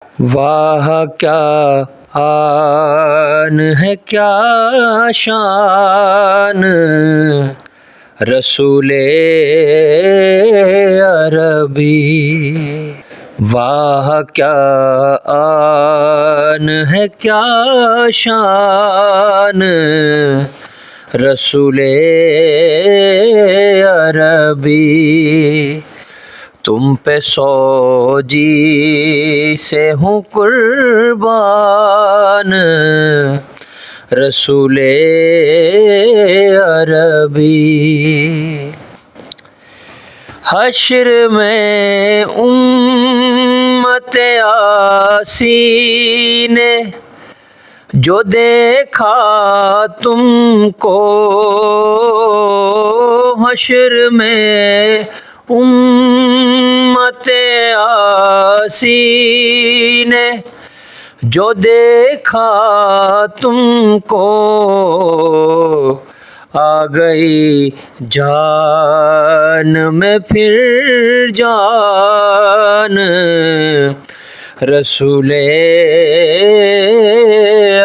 واہ کیا آن ہے، کیا شان رسول عربی. واہ کیا آن ہے، کیا شان رسول عربی. تم پہ سو جی سے ہوں قربان رسول عربی. حشر میں امت عاصی نے جو دیکھا تم کو، حشر میں امت عاصی نے جو دیکھا تم کو، آ گئی جان میں پھر جان رسول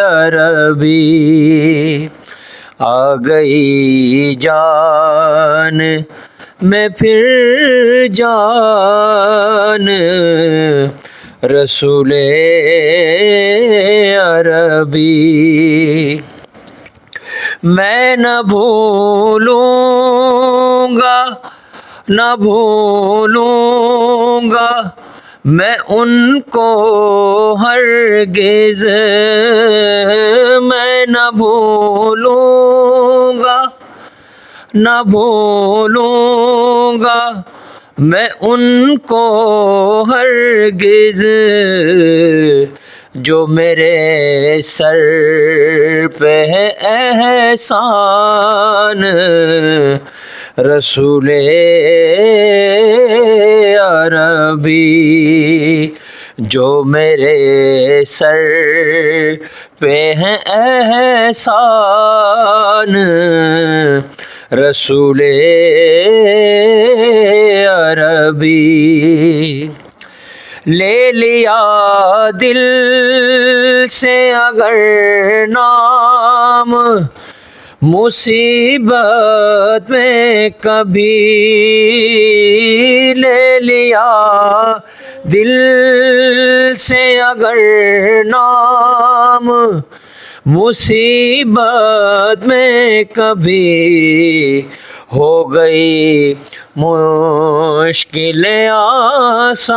عربی. آ گئی جان میں پھر جان رسول عربی. میں نہ بھولوں گا، نہ بھولوں گا میں ان کو ہرگز. میں نہ بھولوں گا، نہ بھولوں گا میں ان کو ہرگز، جو میرے سر پہ ہے احسان رسول عربی. جو میرے سر پہ ہے احسان رسول عربی. لے لیا دل سے اگر نام مصیبت میں کبھی، لے لیا دل سے اگر نام مصیبت میں کبھی، ہو گئی مشکل آسان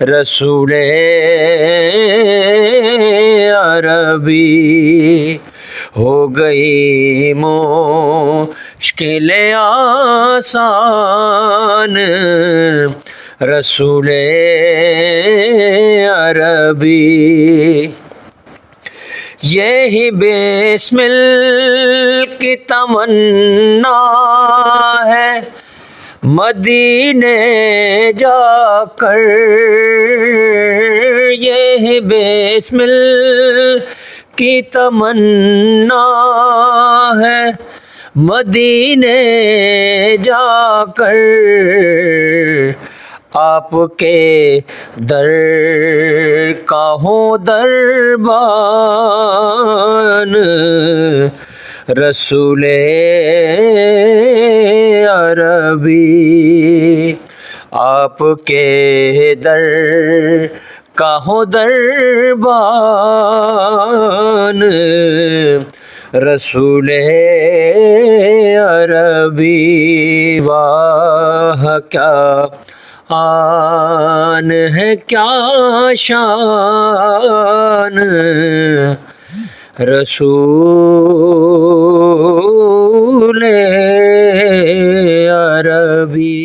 رسول عربی. ہو گئی مشکل آسان رسول عربی. یہی بسمل کی تمنا ہے مدینے جا کر، یہی بسمل کی تمنا ہے مدینے جا کر، آپ کے در کا ہوں دربان رسول عربی. آپ کے در کا ہوں دربان رسول عربی. واہ کیا آن ہے، کیا شان رسول عربی.